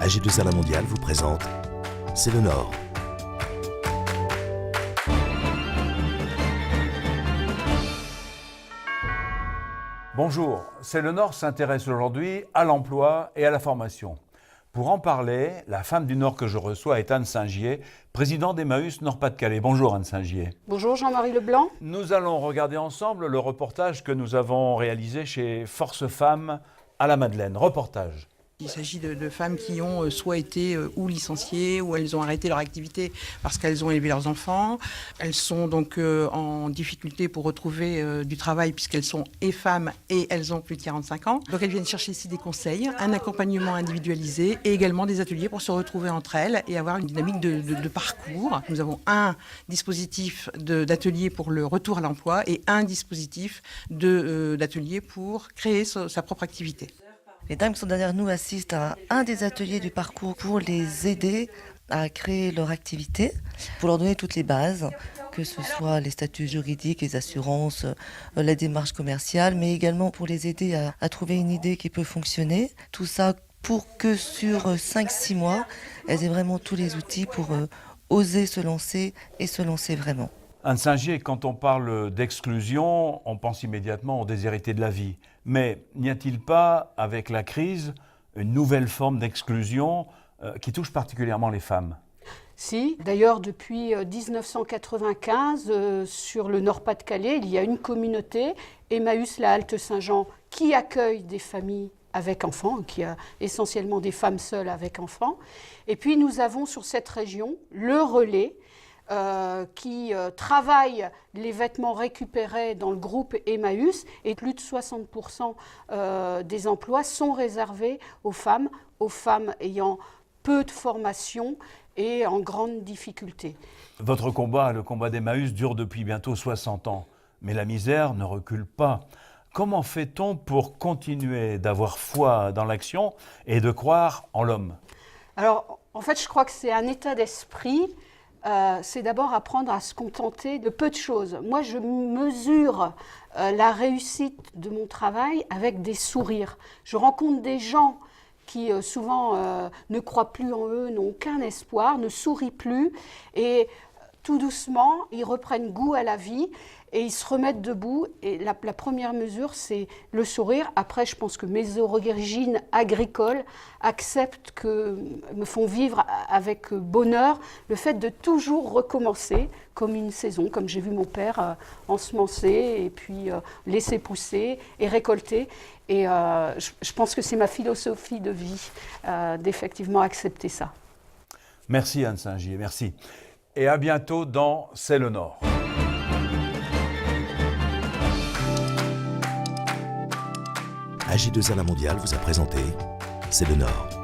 AG2R La Mondiale vous présente C'est le Nord. Bonjour, C'est le Nord s'intéresse aujourd'hui à l'emploi et à la formation. Pour en parler, la femme du Nord que je reçois est Anne Saint-Gier, présidente d'Emmaüs Nord-Pas-de-Calais. Bonjour Anne Saint-Gier. Bonjour Jean-Marie Leblanc. Nous allons regarder ensemble le reportage que nous avons réalisé chez Force Femmes à la Madeleine. Reportage. Il s'agit de femmes qui ont soit été ou licenciées, ou elles ont arrêté leur activité parce qu'elles ont élevé leurs enfants. Elles sont donc en difficulté pour retrouver du travail puisqu'elles sont et femmes et elles ont plus de 45 ans. Donc elles viennent chercher ici des conseils, un accompagnement individualisé et également des ateliers pour se retrouver entre elles et avoir une dynamique de parcours. Nous avons un dispositif d'atelier pour le retour à l'emploi et un dispositif d'atelier pour créer sa propre activité. Les dames qui sont derrière nous assistent à un des ateliers du parcours pour les aider à créer leur activité, pour leur donner toutes les bases, que ce soit les statuts juridiques, les assurances, la démarche commerciale, mais également pour les aider à trouver une idée qui peut fonctionner. Tout ça pour que sur 5-6 mois, elles aient vraiment tous les outils pour oser se lancer et se lancer vraiment. Anne Saint-Gier, quand on parle d'exclusion, on pense immédiatement aux déshérités de la vie. Mais n'y a-t-il pas, avec la crise, une nouvelle forme d'exclusion qui touche particulièrement les femmes ? Si, d'ailleurs depuis 1995, sur le Nord-Pas-de-Calais, il y a une communauté, Emmaüs La Halte Saint-Jean, qui accueille des familles avec enfants, qui a essentiellement des femmes seules avec enfants. Et puis nous avons sur cette région le relais, qui travaillent les vêtements récupérés dans le groupe Emmaüs et plus de 60% des emplois sont réservés aux femmes ayant peu de formation et en grande difficulté. Votre combat, le combat d'Emmaüs, dure depuis bientôt 60 ans, mais la misère ne recule pas. Comment fait-on pour continuer d'avoir foi dans l'action et de croire en l'homme ? Alors, en fait, je crois que c'est un état d'esprit. C'est d'abord apprendre à se contenter de peu de choses. Moi, je mesure la réussite de mon travail avec des sourires. Je rencontre des gens qui souvent ne croient plus en eux, n'ont aucun espoir, ne sourient plus. Et tout doucement, ils reprennent goût à la vie et ils se remettent debout. Et la première mesure, c'est le sourire. Après, je pense que mes origines agricoles me font vivre avec bonheur le fait de toujours recommencer comme une saison, comme j'ai vu mon père ensemencer et puis laisser pousser et récolter. Et je pense que c'est ma philosophie de vie d'effectivement accepter ça. Merci Anne Saint-Gier, merci. Et à bientôt dans C'est le Nord. AG2R La Mondiale vous a présenté C'est le Nord.